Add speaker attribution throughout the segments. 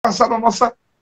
Speaker 1: passar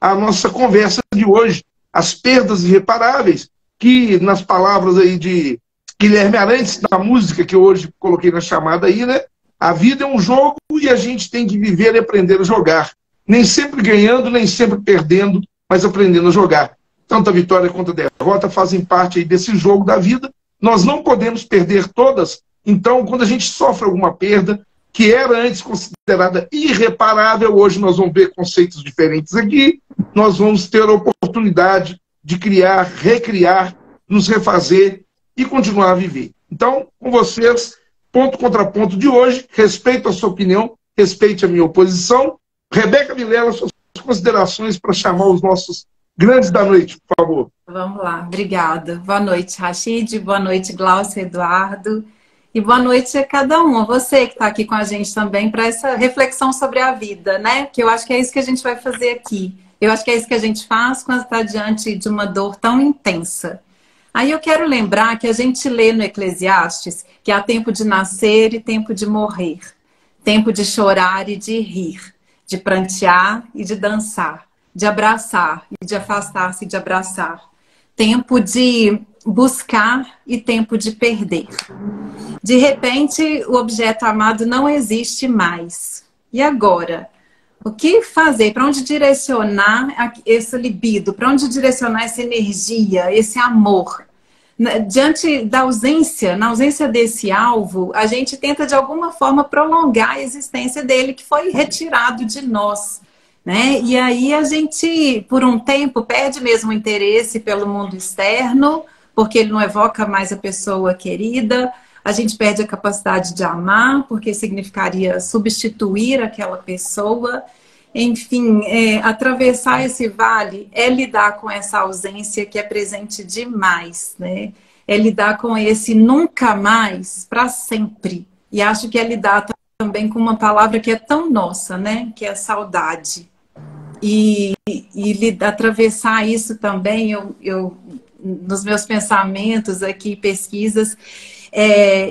Speaker 1: a nossa conversa de hoje. As perdas irreparáveis, que nas palavras aí de Guilherme Arantes, na música que eu hoje coloquei na chamada aí, né? A vida é um jogo e a gente tem que viver e aprender a jogar. Nem sempre ganhando, nem sempre perdendo, mas aprendendo a jogar. Tanto a vitória quanto a derrota fazem parte aí desse jogo da vida. Nós não podemos perder todas. Então, quando a gente sofre alguma perda, que era antes considerada irreparável, hoje nós vamos ver conceitos diferentes aqui, nós vamos ter a oportunidade de criar, recriar, nos refazer e continuar a viver. Então, com vocês, ponto contra ponto de hoje, respeito a sua opinião, respeite a minha oposição. Rebeca Vilela, suas considerações para chamar os nossos grandes da noite, por favor.
Speaker 2: Vamos lá, obrigada. Boa noite, Rachid, boa noite, Glaucio, Eduardo. E boa noite a cada um, a você que está aqui com a gente também, para essa reflexão sobre a vida, né? Que eu acho que é isso que a gente vai fazer aqui. Eu acho que é isso que a gente faz quando está diante de uma dor tão intensa. Aí eu quero lembrar que a gente lê no Eclesiastes que há tempo de nascer e tempo de morrer, tempo de chorar e de rir, de prantear e de dançar, de abraçar e de afastar-se e de abraçar, tempo de buscar e tempo de perder. De repente, o objeto amado não existe mais. E agora? O que fazer? Para onde direcionar esse libido? Para onde direcionar essa energia, esse amor? Diante da ausência, na ausência desse alvo, a gente tenta de alguma forma prolongar a existência dele, que foi retirado de nós, né? E aí a gente, por um tempo, perde mesmo o interesse pelo mundo externo, porque ele não evoca mais a pessoa querida. A gente perde a capacidade de amar, porque significaria substituir aquela pessoa. Enfim, atravessar esse vale é lidar com essa ausência que é presente demais, né? É lidar com esse nunca mais para sempre. E acho que é lidar também com uma palavra que é tão nossa, né? Que é a saudade. E atravessar isso também, eu nos meus pensamentos aqui, pesquisas,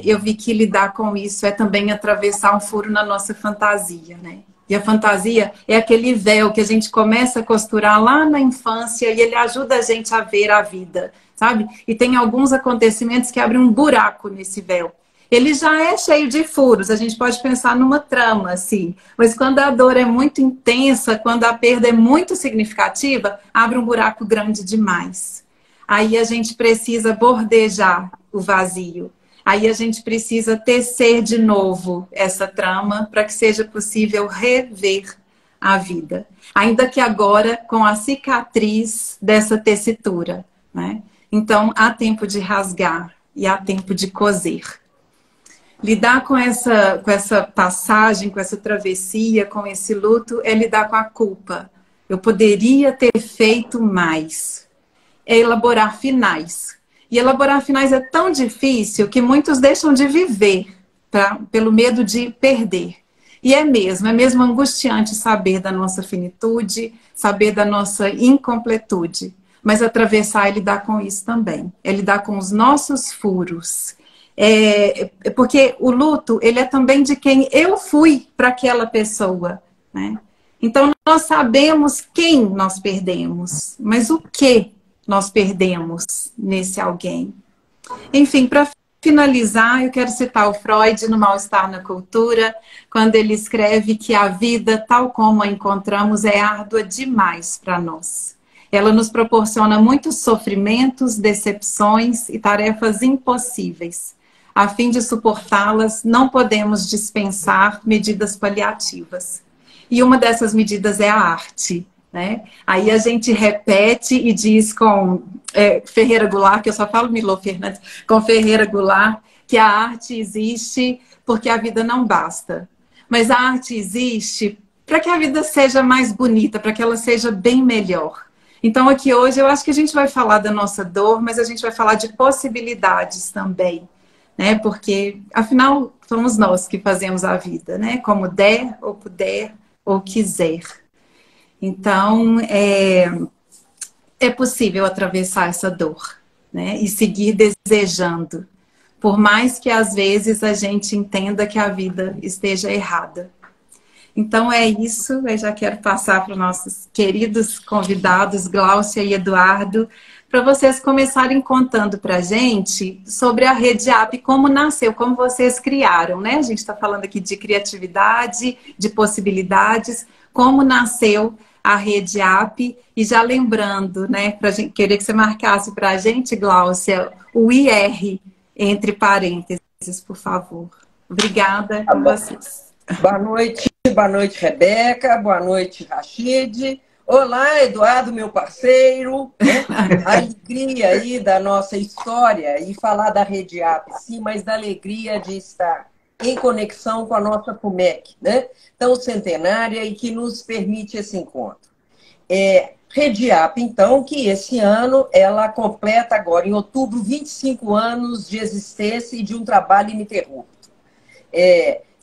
Speaker 2: eu vi que lidar com isso é também atravessar um furo na nossa fantasia, né? E a fantasia é aquele véu que a gente começa a costurar lá na infância e ele ajuda a gente a ver a vida, sabe? E tem alguns acontecimentos que abrem um buraco nesse véu. Ele já é cheio de furos, a gente pode pensar numa trama, assim. Mas quando a dor é muito intensa, quando a perda é muito significativa, abre um buraco grande demais. Aí a gente precisa bordejar o vazio. Aí a gente precisa tecer de novo essa trama para que seja possível rever a vida. Ainda que agora com a cicatriz dessa tessitura, né? Então há tempo de rasgar e há tempo de coser. Lidar com essa passagem, com essa travessia, com esse luto, é lidar com a culpa. Eu poderia ter feito mais. É elaborar finais. E elaborar finais é tão difícil que muitos deixam de viver pelo medo de perder. E é mesmo angustiante saber da nossa finitude, saber da nossa incompletude. Mas atravessar é lidar com isso também. É lidar com os nossos furos. Porque o luto, ele é também de quem eu fui para aquela pessoa, né? Então, nós sabemos quem nós perdemos, mas o que nós perdemos nesse alguém. Enfim, para finalizar, eu quero citar o Freud no Mal-Estar na Cultura, quando ele escreve que a vida, tal como a encontramos, é árdua demais para nós. Ela nos proporciona muitos sofrimentos, decepções e tarefas impossíveis. A fim de suportá-las, não podemos dispensar medidas paliativas. E uma dessas medidas é a arte, né? Aí a gente repete e diz com Ferreira Goulart, que eu só falo Milô Fernandes, com Ferreira Goulart, que a arte existe porque a vida não basta. Mas a arte existe para que a vida seja mais bonita, para que ela seja bem melhor. Então aqui hoje eu acho que a gente vai falar da nossa dor, mas a gente vai falar de possibilidades também, né? Porque afinal somos nós que fazemos a vida, né? Como der, ou puder, ou quiser. Então, é possível atravessar essa dor, né? E seguir desejando. Por mais que às vezes a gente entenda que a vida esteja errada. Então é isso, eu já quero passar para os nossos queridos convidados, Gláucia e Eduardo, para vocês começarem contando para a gente sobre a Rede AP, como nasceu, como vocês criaram, né? A gente está falando aqui de criatividade, de possibilidades, como nasceu a Rede AP, e já lembrando, né, queria que você marcasse para a gente, Gláucia, o IR entre parênteses, por favor. Obrigada a vocês.
Speaker 3: Boa noite, Rebeca, boa noite, Rachid. Olá, Eduardo, meu parceiro. Né? A alegria aí da nossa história e falar da Rede AP, sim, mas da alegria de estar em conexão com a nossa FUMEC, né? Tão centenária e que nos permite esse encontro. Rede AP, então, que esse ano ela completa agora, em outubro, 25 anos de existência e de um trabalho ininterrupto.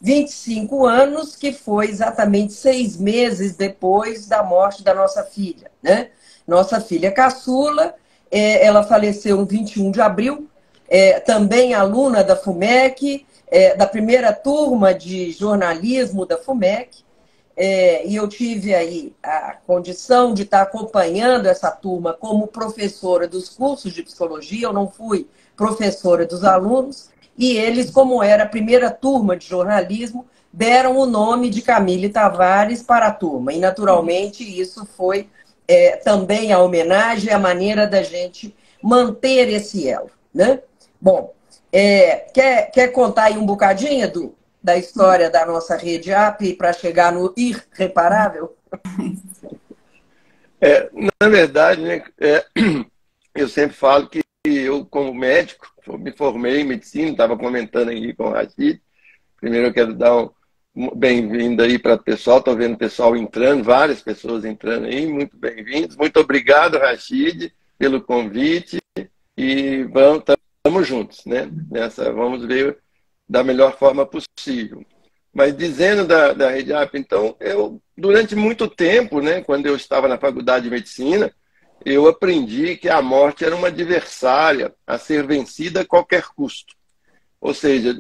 Speaker 3: 25 anos, que foi exatamente 6 meses depois da morte da nossa filha, né? Nossa filha caçula, ela faleceu no 21 de abril, também aluna da FUMEC, da primeira turma de jornalismo da FUMEC, e eu tive aí a condição de estar acompanhando essa turma como professora dos cursos de psicologia, eu não fui professora dos alunos, e eles, como era a primeira turma de jornalismo, deram o nome de Camille Tavares para a turma. E, naturalmente, isso foi também a homenagem, a maneira da gente manter esse elo. Né? Bom, quer contar aí um bocadinho, Edu, da história da nossa Rede AP para chegar no irreparável?
Speaker 4: Na verdade, né, eu sempre falo que eu, como médico, me formei em medicina, estava comentando aí com o Rachid. Primeiro eu quero dar um bem-vindo aí para o pessoal, estou vendo o pessoal entrando, várias pessoas entrando aí, muito bem-vindos. Muito obrigado, Rachid, pelo convite e estamos juntos, né? Vamos ver da melhor forma possível. Mas dizendo da Rede AP, então, durante muito tempo, né, quando eu estava na faculdade de medicina, eu aprendi que a morte era uma adversária a ser vencida a qualquer custo. Ou seja,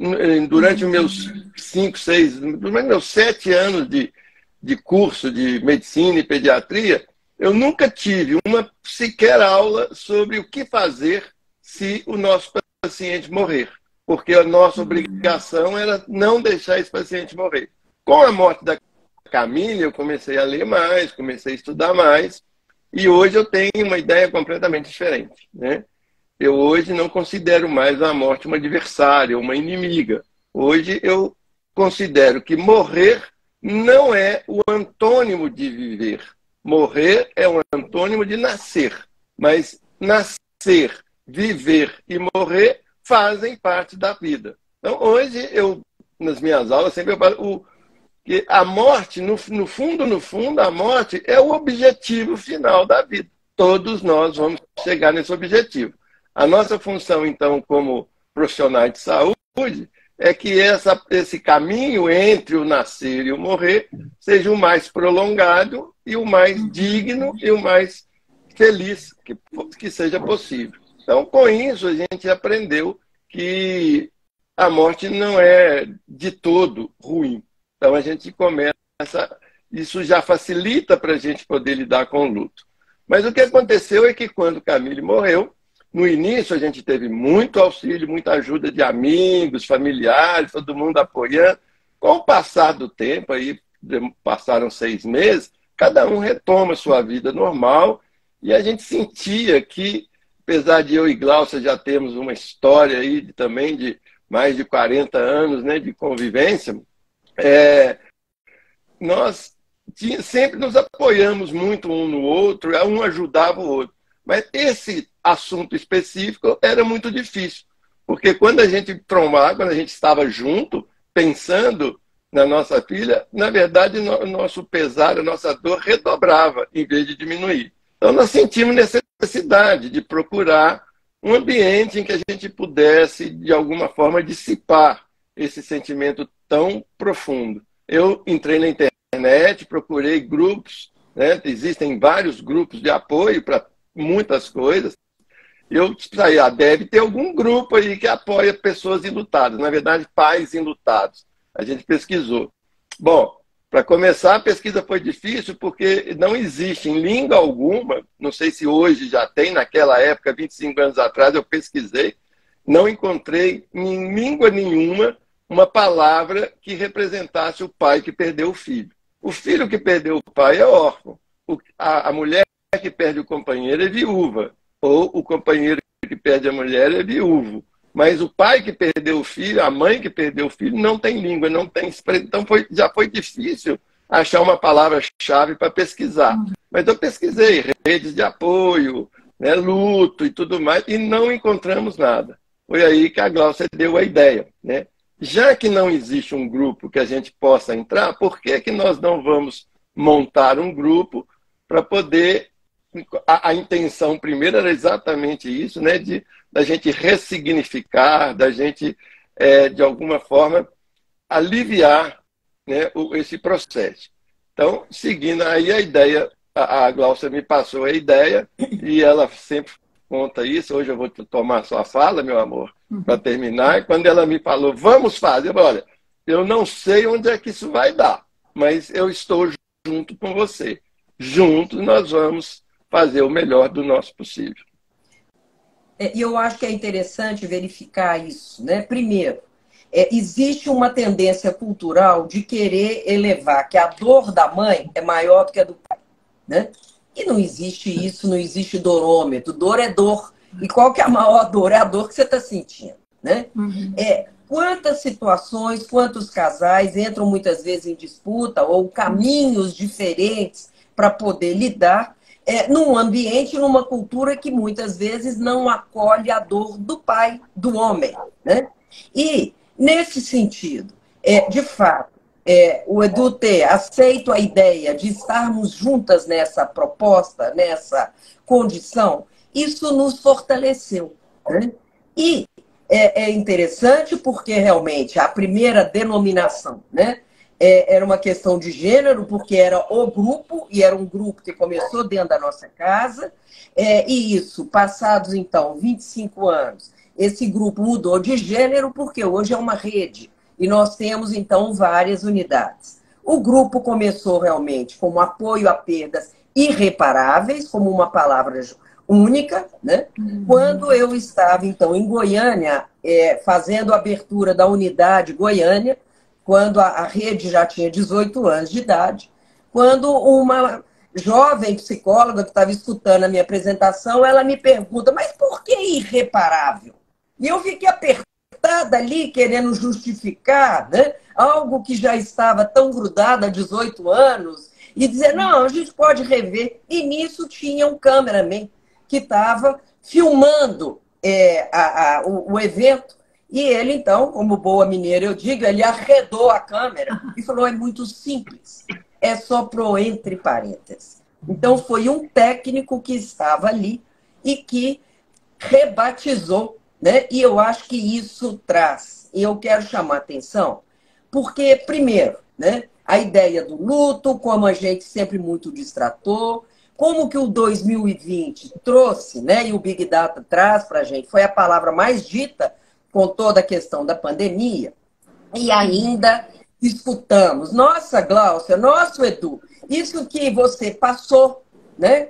Speaker 4: durante os meus 7 anos de curso de medicina e pediatria, eu nunca tive uma sequer aula sobre o que fazer se o nosso paciente morrer. Porque a nossa obrigação era não deixar esse paciente morrer. Com a morte da Camille, eu comecei a ler mais, comecei a estudar mais, e hoje eu tenho uma ideia completamente diferente, né? Eu hoje não considero mais a morte uma adversária, uma inimiga. Hoje eu considero que morrer não é o antônimo de viver. Morrer é um antônimo de nascer. Mas nascer, viver e morrer fazem parte da vida. Então, hoje, nas minhas aulas, sempre eu falo que a morte, no fundo, a morte é o objetivo final da vida. Todos nós vamos chegar nesse objetivo. A nossa função, então, como profissionais de saúde, é que esse caminho entre o nascer e o morrer seja o mais prolongado e o mais digno e o mais feliz que seja possível. Então, com isso, a gente aprendeu que a morte não é de todo ruim. Então, a gente começa... Isso já facilita para a gente poder lidar com o luto. Mas o que aconteceu é que quando Camille morreu, no início a gente teve muito auxílio, muita ajuda de amigos, familiares, todo mundo apoiando. Com o passar do tempo, aí passaram 6 meses, cada um retoma a sua vida normal e a gente sentia que, apesar de eu e Gláucia já termos uma história aí também de mais de 40 anos, né, de convivência, nós sempre nos apoiamos muito um no outro, um ajudava o outro. Mas esse assunto específico era muito difícil, porque quando a gente trombava, quando a gente estava junto, pensando na nossa filha, na verdade, o nosso pesar, a nossa dor redobrava, em vez de diminuir. Então, nós sentimos necessidade de procurar um ambiente em que a gente pudesse, de alguma forma, dissipar esse sentimento tão profundo. Eu entrei na internet, procurei grupos, né? Existem vários grupos de apoio para muitas coisas. Eu deve ter algum grupo aí que apoia pessoas enlutadas, na verdade, pais enlutados. A gente pesquisou. Bom, Para começar, a pesquisa foi difícil porque não existe em língua alguma, não sei se hoje já tem, naquela época, 25 anos atrás, eu pesquisei, não encontrei em língua nenhuma uma palavra que representasse o pai que perdeu o filho. O filho que perdeu o pai é órfão. A mulher que perde o companheiro é viúva. Ou o companheiro que perde a mulher é viúvo. Mas o pai que perdeu o filho, a mãe que perdeu o filho, não tem língua, não tem expressão. Então já foi difícil achar uma palavra-chave para pesquisar. Mas eu pesquisei redes de apoio, né, luto e tudo mais, e não encontramos nada. Foi aí que a Gláucia deu a ideia, né? Já que não existe um grupo que a gente possa entrar, por que que nós não vamos montar um grupo para poder... A intenção primeira era exatamente isso, né? Da gente ressignificar, da gente, de alguma forma, aliviar, né, esse processo. Então, seguindo aí a ideia, a Gláucia me passou a ideia e ela sempre conta isso. Hoje eu vou tomar sua fala, meu amor, para terminar. E quando ela me falou, vamos fazer, eu falei, olha, eu não sei onde é que isso vai dar, mas eu estou junto com você. Juntos nós vamos fazer o melhor do nosso possível.
Speaker 3: E eu acho que é interessante verificar isso, né? Primeiro, existe uma tendência cultural de querer elevar que a dor da mãe é maior do que a do pai, né? E não existe isso, não existe dorômetro. Dor é dor. E qual que é a maior dor? É a dor que você está sentindo, né? Quantas situações, quantos casais entram muitas vezes em disputa ou caminhos diferentes para poder lidar num ambiente, numa cultura que muitas vezes não acolhe a dor do pai, do homem, né? E, nesse sentido, de fato, o Edu ter aceito a ideia de estarmos juntas nessa proposta, nessa condição, isso nos fortaleceu, né? E é interessante porque, realmente, a primeira denominação, né, era uma questão de gênero, porque era o grupo, e era um grupo que começou dentro da nossa casa, e isso, passados, então, 25 anos, esse grupo mudou de gênero, porque hoje é uma rede, e nós temos, então, várias unidades. O grupo começou realmente como apoio a perdas irreparáveis, como uma palavra única, né? Quando eu estava, então, em Goiânia, fazendo a abertura da unidade Goiânia, quando a rede já tinha 18 anos de idade, quando uma jovem psicóloga que estava escutando a minha apresentação, ela me pergunta, mas por que irreparável? E eu fiquei apertada ali, querendo justificar, né, algo que já estava tão grudado há 18 anos, e dizer, não, a gente pode rever. E nisso tinha um cameraman que estava filmando o evento. E ele, então, como boa mineira, eu digo, ele arredou a câmera e falou, é muito simples, é só pro entre parênteses. Então, foi um técnico que estava ali e que rebatizou, né? E eu acho que isso traz, e eu quero chamar a atenção, porque, primeiro, né, a ideia do luto, como a gente sempre muito distratou, como que o 2020 trouxe, né, e o Big Data traz para a gente, foi a palavra mais dita com toda a questão da pandemia, e ainda escutamos, nossa, Gláucia, nosso Edu, isso que você passou, né?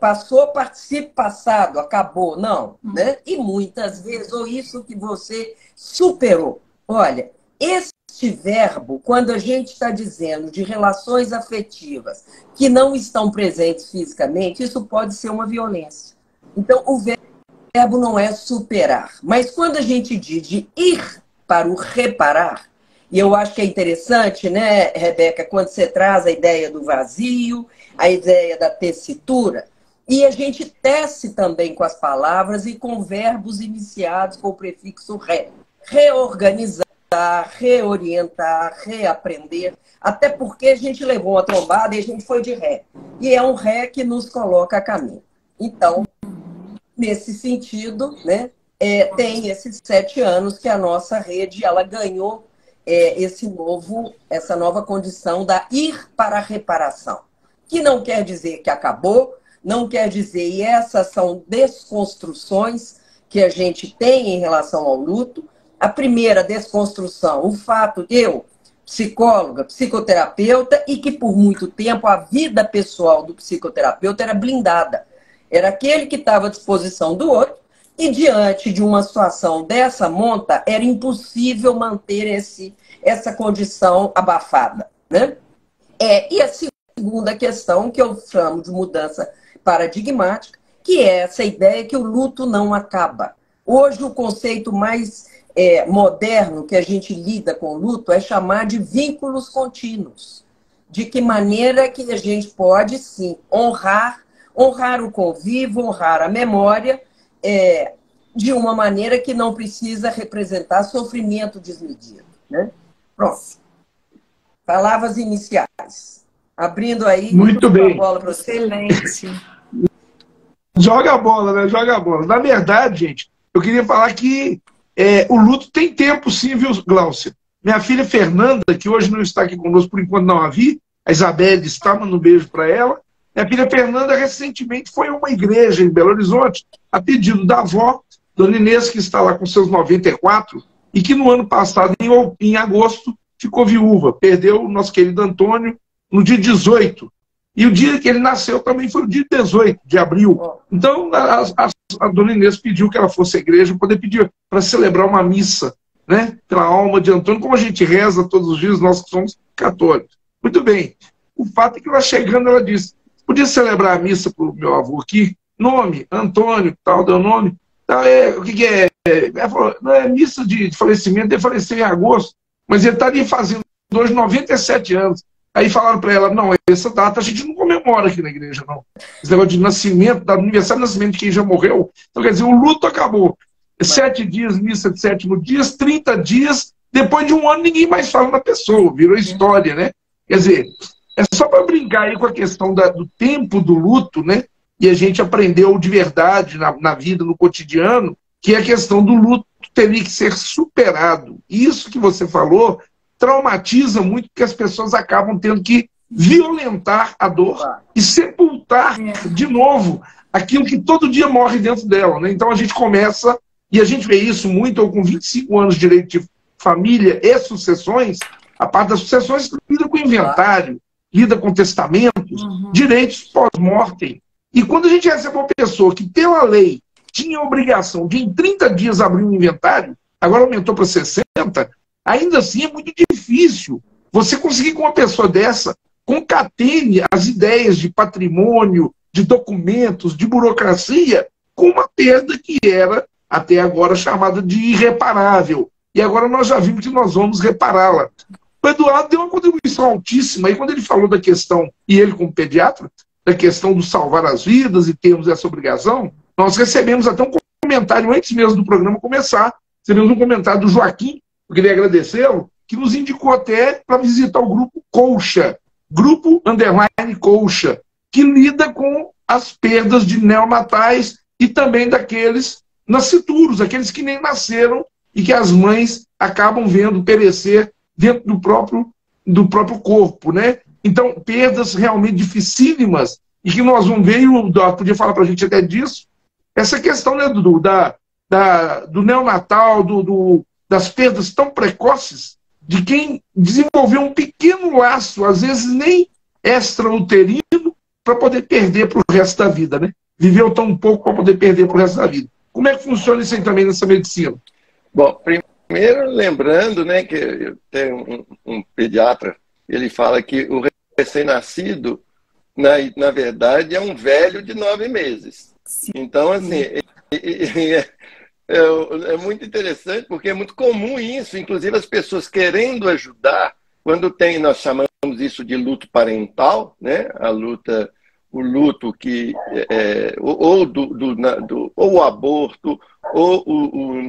Speaker 3: Passou, participe passado, acabou, não, né? E muitas vezes, ou isso que você superou. Olha, este verbo, quando a gente está dizendo de relações afetivas que não estão presentes fisicamente, isso pode ser uma violência. Então, o verbo não é superar. Mas quando a gente diz de ir para o reparar, e eu acho que é interessante, né, Rebeca, quando você traz a ideia do vazio, a ideia da tessitura, e a gente tece também com as palavras e com verbos iniciados com o prefixo re. Reorganizar, reorientar, reaprender, até porque a gente levou uma trombada e a gente foi de ré. E é um ré que nos coloca a caminho. Então, nesse sentido, né, tem esses 7 anos que a nossa rede ela ganhou essa nova condição da ir para a reparação, que não quer dizer que acabou, não quer dizer, e essas são desconstruções que a gente tem em relação ao luto. A primeira desconstrução, o fato psicóloga, psicoterapeuta, e que por muito tempo a vida pessoal do psicoterapeuta era blindada. Era aquele que estava à disposição do outro, e diante de uma situação dessa monta, era impossível manter essa condição abafada, né? E a segunda questão, que eu chamo de mudança paradigmática, que é essa ideia que o luto não acaba. Hoje, o conceito mais moderno que a gente lida com o luto é chamar de vínculos contínuos. De que maneira que a gente pode, sim, honrar o convívio, honrar a memória, de uma maneira que não precisa representar sofrimento desmedido, né? Pronto. Palavras iniciais. Abrindo aí.
Speaker 1: Muito bem.
Speaker 3: A bola para você.
Speaker 2: Excelente.
Speaker 1: Joga a bola, né? Joga a bola. Na verdade, gente, eu queria falar que o luto tem tempo, sim, viu, Gláucia? Minha filha Fernanda, que hoje não está aqui conosco, por enquanto não a vi, a Isabelle está, manda um beijo para ela. Minha filha Fernanda recentemente foi a uma igreja em Belo Horizonte, a pedido da avó, Dona Inês, que está lá com seus 94, e que no ano passado, em agosto, ficou viúva. Perdeu o nosso querido Antônio no dia 18. E o dia que ele nasceu também foi o dia 18 de abril. Então, a Dona Inês pediu que ela fosse à igreja para poder pedir para celebrar uma missa, né, pela alma de Antônio, como a gente reza todos os dias, nós que somos católicos. Muito bem. O fato é que ela chegando, ela disse, podia celebrar a missa para o meu avô aqui? Nome, Antônio, tal, deu nome. Então, o que é? Ela falou, não é missa de falecimento, ele faleceu em agosto, mas ele está ali fazendo hoje 97 anos. Aí falaram para ela, não, essa data a gente não comemora aqui na igreja, não. Esse negócio de nascimento, da aniversário de nascimento de quem já morreu. Então, quer dizer, o luto acabou. 7 dias, missa de 7º dia, 30 dias, depois de um ano ninguém mais fala da pessoa, virou história, né? Quer dizer, é só para brincar aí com a questão do tempo do luto, né? E a gente aprendeu de verdade na vida, no cotidiano, que a questão do luto teria que ser superado. Isso que você falou traumatiza muito, porque as pessoas acabam tendo que violentar a dor e sepultar de novo aquilo que todo dia morre dentro dela, né? Então a gente começa, e a gente vê isso muito, eu com 25 anos de direito de família e sucessões, a parte das sucessões lida com inventário, lida com testamentos, direitos pós-mortem. E quando a gente recebe uma pessoa que, pela lei, tinha a obrigação de em 30 dias abrir um inventário, agora aumentou para 60, ainda assim é muito difícil você conseguir com uma pessoa dessa concatene as ideias de patrimônio, de documentos, de burocracia, com uma perda que era, até agora, chamada de irreparável. E agora nós já vimos que nós vamos repará-la. O Eduardo deu uma contribuição altíssima, e quando ele falou da questão, e ele como pediatra, da questão do salvar as vidas e termos essa obrigação, nós recebemos até um comentário antes mesmo do programa começar, recebemos um comentário do Joaquim, eu queria agradecê-lo, que nos indicou até para visitar o grupo Colcha, Grupo Underline Colcha, que lida com as perdas de neonatais e também daqueles nascituros, aqueles que nem nasceram e que as mães acabam vendo perecer dentro do próprio corpo, né? Então, perdas realmente dificílimas e que nós vamos ver, e o Dó podia falar para a gente até disso, essa questão, né, do neonatal, das perdas tão precoces de quem desenvolveu um pequeno laço, às vezes nem extrauterino, para poder perder para o resto da vida, né? Viveu tão pouco para poder perder para o resto da vida. Como é que funciona isso aí também nessa medicina?
Speaker 4: Bom, primeiro lembrando, né, que tem um pediatra, ele fala que o recém-nascido, na verdade, é um velho de 9 meses. Então, assim, é muito interessante, porque é muito comum isso, inclusive as pessoas querendo ajudar, quando tem, nós chamamos isso de luto parental, né? O luto que ou o aborto, ou o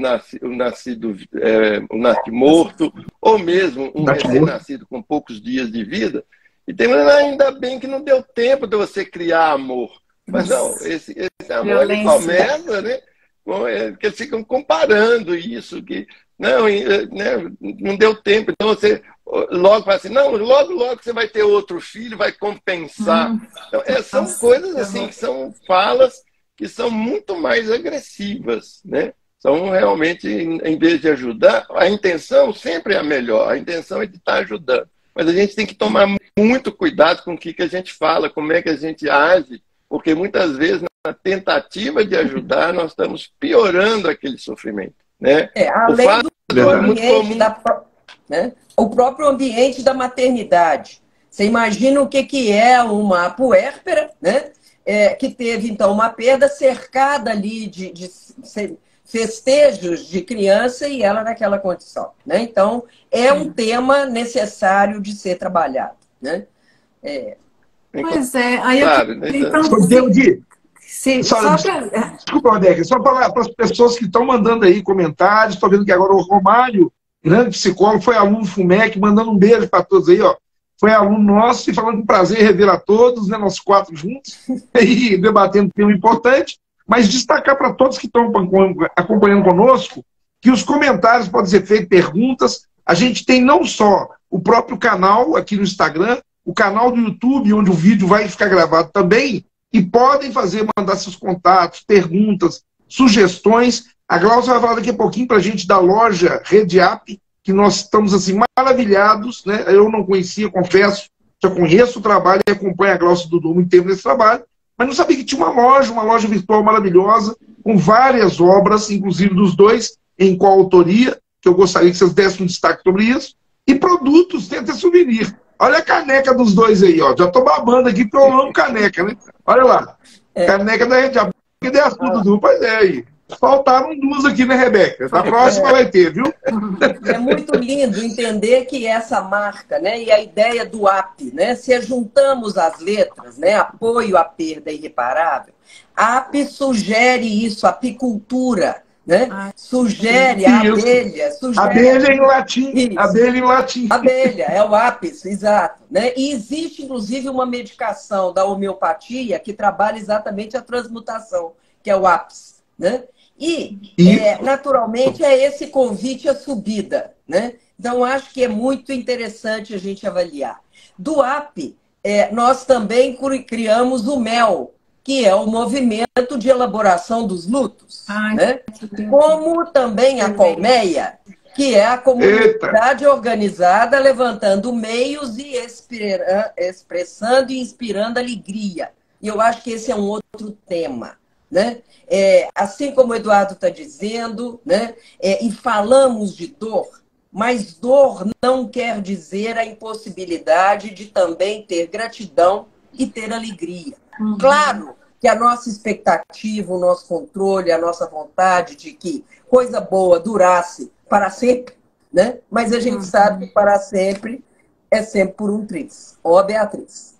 Speaker 4: nascimorto, ou mesmo um recém-nascido com poucos dias de vida. E tem ainda bem que não deu tempo de você criar amor. Mas não, esse amor ele começa, né? Porque eles ficam comparando isso, que não deu tempo, então você logo fala assim, não, logo você vai ter outro filho, vai compensar. Então, são coisas assim, que são falas que são muito mais agressivas, né? São realmente, em vez de ajudar, a intenção sempre é a melhor, a intenção é de estar ajudando. Mas a gente tem que tomar muito cuidado com o que a gente fala, como é que a gente age, porque muitas vezes, na tentativa de ajudar, nós estamos piorando aquele sofrimento. Né?
Speaker 3: Além do ambiente, né? O próprio ambiente da maternidade. Você imagina o que é uma puérpera, né? Que teve, então, uma perda cercada ali de festejos de criança e ela naquela condição. Né? Então, é um tema necessário de ser trabalhado. Né?
Speaker 2: Pois é. Aí então,
Speaker 1: desculpa, Rebeca, só falar para as pessoas que estão mandando aí comentários, estou vendo que agora o Romário, grande psicólogo, foi aluno do FUMEC, mandando um beijo para todos aí, ó. Foi aluno nosso e falando com prazer rever a todos, né, nós 4 juntos, e debatendo um tema importante. Mas destacar para todos que estão acompanhando conosco que os comentários podem ser feitos, perguntas. A gente tem não só o próprio canal aqui no Instagram, o canal do YouTube, onde o vídeo vai ficar gravado também, e podem mandar seus contatos, perguntas, sugestões. A Glaucia vai falar daqui a pouquinho para a gente da loja Rediap, que nós estamos assim maravilhados, né? Eu não conhecia, confesso, já conheço o trabalho e acompanho a Glaucia e Dudu muito tempo nesse trabalho, mas não sabia que tinha uma loja virtual maravilhosa, com várias obras, inclusive dos dois, em coautoria, que eu gostaria que vocês dessem um destaque sobre isso, e produtos, tem até souvenir. Olha a caneca dos dois aí, ó. Já estou babando aqui, porque eu amo caneca, né? Olha lá. Caneca da Rediap. Que deu tudo, Dudu? Pois é aí. Faltaram 2 aqui, né, Rebeca? Na próxima vai ter, viu?
Speaker 3: É muito lindo entender que essa marca, né, e a ideia do AP, né, se juntamos as letras, né, apoio à perda irreparável, AP sugere isso, apicultura, né, sugere a abelha.
Speaker 1: Abelha em latim. Isso. Abelha em latim.
Speaker 3: Abelha, é o apis, exato. Né? E existe, inclusive, uma medicação da homeopatia que trabalha exatamente a transmutação, que é o apis, né? E, naturalmente, é esse convite à subida. Né? Então, acho que é muito interessante a gente avaliar. Do AP, nós também criamos o MEL, que é o movimento de elaboração dos lutos. Né? Como também a Colmeia, que é a comunidade organizada levantando meios e expressando e inspirando alegria. E eu acho que esse é um outro tema. Né? Assim como o Eduardo está dizendo, né? E falamos de dor, mas dor não quer dizer a impossibilidade de também ter gratidão e ter alegria. Claro que a nossa expectativa, o nosso controle, a nossa vontade de que coisa boa durasse para sempre, né? Mas a gente sabe que para sempre é sempre por um triz. Ó, Beatriz.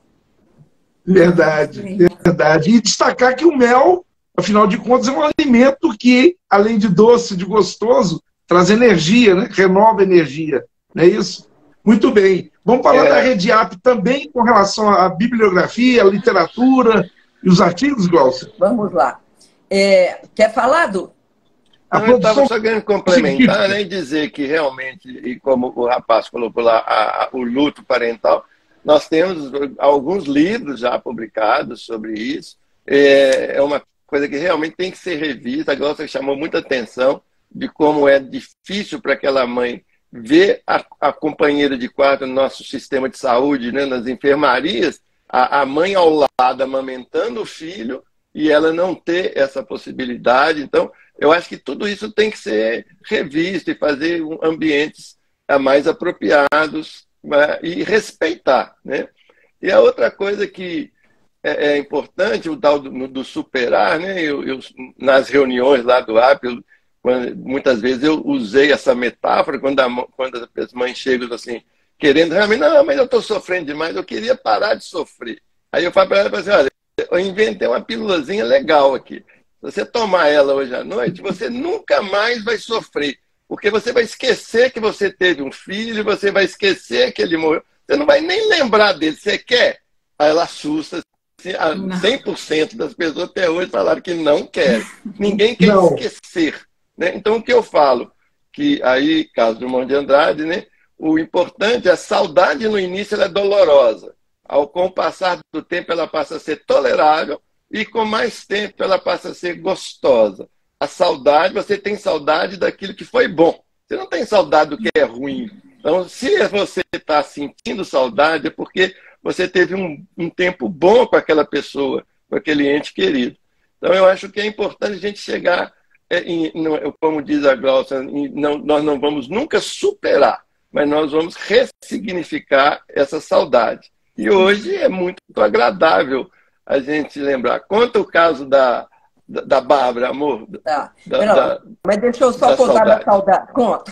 Speaker 1: Verdade, verdade. E destacar que o mel, afinal de contas, é um alimento que, além de doce, de gostoso, traz energia, né? Renova energia. Não é isso? Muito bem. Vamos falar da Rediap também com relação à bibliografia, à literatura e os artigos, Glaucia?
Speaker 3: Vamos lá. Quer falar, Du?
Speaker 4: Eu estava só querendo complementar, né, e dizer que realmente, e como o rapaz colocou lá, o luto parental, nós temos alguns livros já publicados sobre isso. É uma coisa que realmente tem que ser revista. A Glaucia chamou muita atenção de como é difícil para aquela mãe ver a companheira de quarto no nosso sistema de saúde, né, nas enfermarias, a mãe ao lado amamentando o filho e ela não ter essa possibilidade. Então, eu acho que tudo isso tem que ser revisto e fazer ambientes mais apropriados, né, e respeitar. Né? E a outra coisa que é importante, o tal do superar, né? Nas reuniões lá do AP, muitas vezes eu usei essa metáfora quando as mães chegam assim, querendo realmente, não, mas eu estou sofrendo demais, eu queria parar de sofrer. Aí eu falo para ela assim, olha, eu inventei uma pílulazinha legal aqui. Se você tomar ela hoje à noite, você nunca mais vai sofrer. Porque você vai esquecer que você teve um filho, você vai esquecer que ele morreu. Você não vai nem lembrar dele. Você quer? Aí ela assusta. 100% das pessoas até hoje falaram que não querem. Ninguém quer esquecer. Né? Então, o que eu falo? Que aí, caso do Drummond de Andrade, né, o importante é a saudade no início, ela é dolorosa. Com o passar do tempo, ela passa a ser tolerável e com mais tempo ela passa a ser gostosa. A saudade, você tem saudade daquilo que foi bom. Você não tem saudade do que é ruim. Então, se você está sentindo saudade, é porque você teve um tempo bom com aquela pessoa, com aquele ente querido. Então, eu acho que é importante a gente chegar, como diz a Glaucia, nós não vamos nunca superar, mas nós vamos ressignificar essa saudade. E hoje é muito agradável a gente lembrar. Conta o caso da Bárbara, amor.
Speaker 3: Mas deixa eu só contar da saudade. Conto.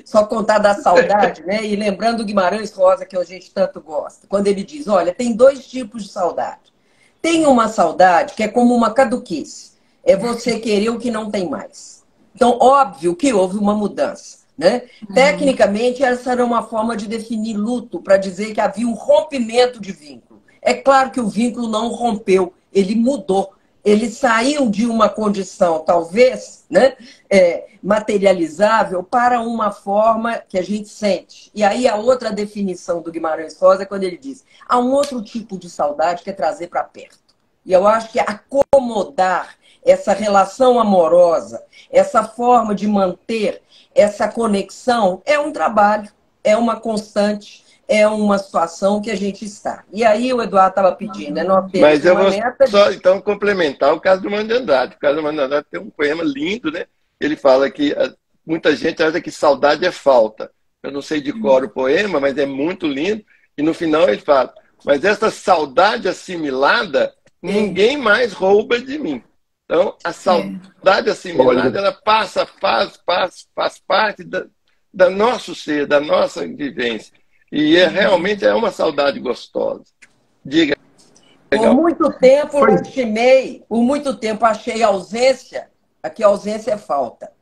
Speaker 3: Só contar da saudade, né? E lembrando o Guimarães Rosa, que a gente tanto gosta, quando ele diz, olha, tem dois tipos de saudade. Tem uma saudade que é como uma caduquice. É você querer o que não tem mais. Então, óbvio que houve uma mudança, né? Tecnicamente, essa era uma forma de definir luto, para dizer que havia um rompimento de vínculo. É claro que o vínculo não rompeu, ele mudou. Ele saiu de uma condição, talvez, né, materializável, para uma forma que a gente sente. E aí a outra definição do Guimarães Rosa é quando ele diz, há um outro tipo de saudade que é trazer para perto. E eu acho que acomodar essa relação amorosa, essa forma de manter essa conexão, é um trabalho, é uma constante, é uma situação que a gente está. E aí o Eduardo estava pedindo, né?
Speaker 4: Mas eu vou só, então, complementar o caso do Mano de Andrade. O caso do Mano de Andrade tem um poema lindo, né? Ele fala que muita gente acha que saudade é falta. Eu não sei de cor o poema, mas é muito lindo. E no final ele fala, mas essa saudade assimilada, ninguém mais rouba de mim. Então, a saudade assimilada, ela faz parte da nosso ser, da nossa vivência. E realmente é uma saudade gostosa. Diga.
Speaker 3: Por muito tempo lastimei, por muito tempo achei ausência, aqui ausência é falta.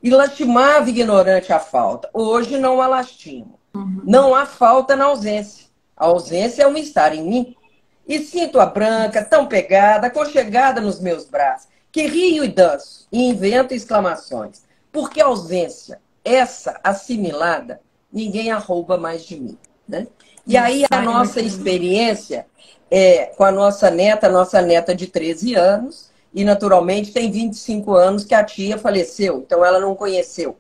Speaker 3: E lastimava ignorante a falta. Hoje não a lastimo. Não há falta na ausência. A ausência é um estar em mim. E sinto a branca, tão pegada, aconchegada nos meus braços, que rio e danço, e invento exclamações. Porque a ausência, essa assimilada, ninguém a rouba mais de mim. Né? E aí a nossa experiência com a nossa neta de 13 anos, e naturalmente tem 25 anos que a tia faleceu, então ela não conheceu.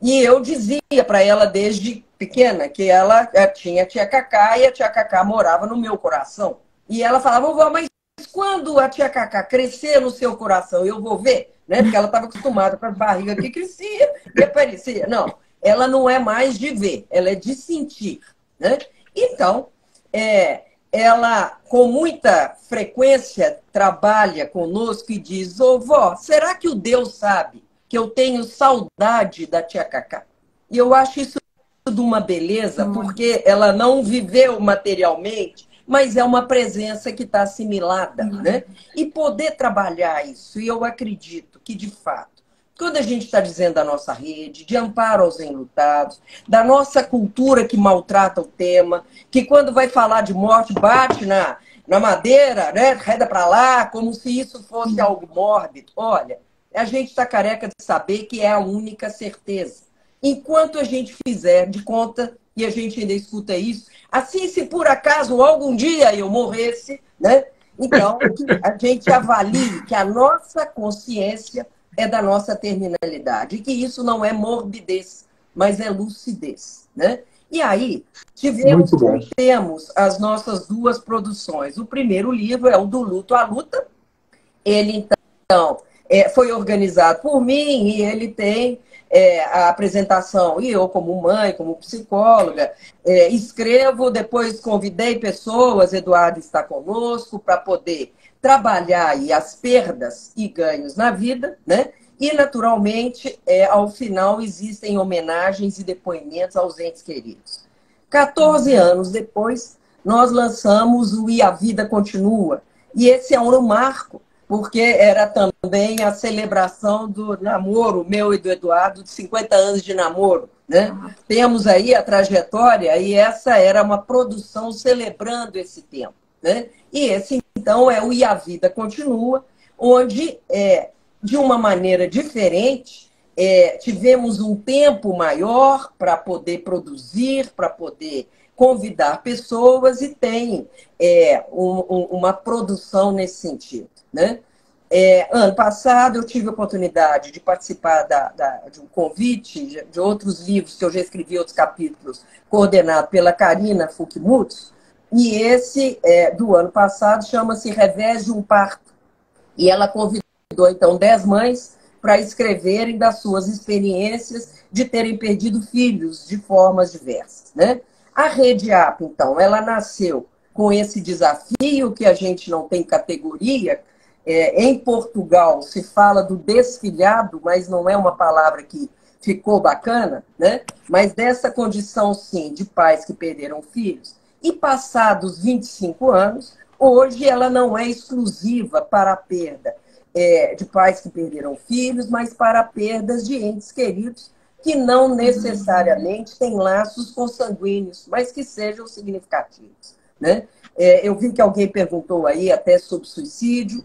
Speaker 3: E eu dizia para ela desde pequena que ela tinha a tia Cacá e a tia Cacá morava no meu coração. E ela falava, vovó, mas quando a tia Cacá crescer no seu coração, eu vou ver? Né? Porque ela estava acostumada com a barriga que crescia e aparecia. Não, ela não é mais de ver, ela é de sentir. Né? Então, ela com muita frequência trabalha conosco e diz, vó, será que o Deus sabe que eu tenho saudade da tia Cacá? E eu acho isso de uma beleza, porque ela não viveu materialmente, mas é uma presença que está assimilada. Né? E poder trabalhar isso, e eu acredito que, de fato, quando a gente está dizendo da nossa rede, de amparo aos enlutados, da nossa cultura que maltrata o tema, que quando vai falar de morte bate na madeira, né, reda para lá, como se isso fosse algo mórbido. Olha, a gente está careca de saber que é a única certeza. Enquanto a gente fizer de conta, e a gente ainda escuta isso, assim se por acaso algum dia eu morresse, né, então a gente avalie que a nossa consciência é da nossa terminalidade. E que isso não é morbidez, mas é lucidez. Né? E aí, temos as nossas duas produções. O primeiro livro é o Do Luto à Luta. Ele, então, foi organizado por mim e ele tem a apresentação. E eu, como mãe, como psicóloga, escrevo, depois convidei pessoas, Eduardo está conosco, para poder trabalhar aí as perdas e ganhos na vida, né? E, naturalmente, ao final existem homenagens e depoimentos aos entes queridos. 14 anos depois, nós lançamos o E a Vida Continua. E esse é um marco, porque era também a celebração do namoro meu e do Eduardo, de 50 anos de namoro. Né? Temos aí a trajetória, e essa era uma produção celebrando esse tempo. Né? E esse, então, é o E a Vida Continua, onde, de uma maneira diferente, tivemos um tempo maior para poder produzir, para poder convidar pessoas, e tem uma produção nesse sentido. Né? Ano passado eu tive a oportunidade de participar de um convite de outros livros que eu já escrevi, outros capítulos, coordenado pela Karina Fukimutsu, e esse do ano passado chama-se Revés de um Parto. E ela convidou, então, 10 mães para escreverem das suas experiências de terem perdido filhos de formas diversas, né? A Rede AP, então, ela nasceu com esse desafio que a gente não tem categoria. Em Portugal se fala do desfilhado, mas não é uma palavra que ficou bacana, né? Mas dessa condição, sim, de pais que perderam filhos. E passados 25 anos, hoje ela não é exclusiva para a perda de pais que perderam filhos, mas para perdas de entes queridos que não necessariamente têm laços consanguíneos, mas que sejam significativos, né? Eu vi que alguém perguntou aí até sobre suicídio.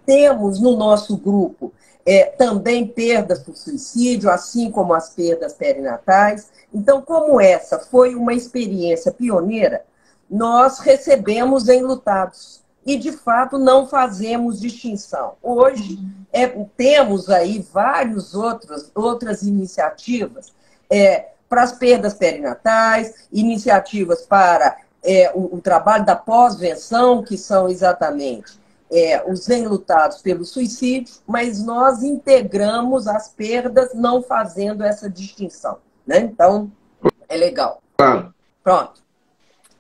Speaker 3: Temos no nosso grupo também perdas por suicídio, assim como as perdas perinatais. Então, como essa foi uma experiência pioneira, nós recebemos enlutados e, de fato, não fazemos distinção. Hoje, temos aí várias outras iniciativas para as perdas perinatais, iniciativas para o trabalho da pós-venção, que são exatamente os enlutados pelo suicídio, mas nós integramos as perdas não fazendo essa distinção, né? Então, é legal. Pronto.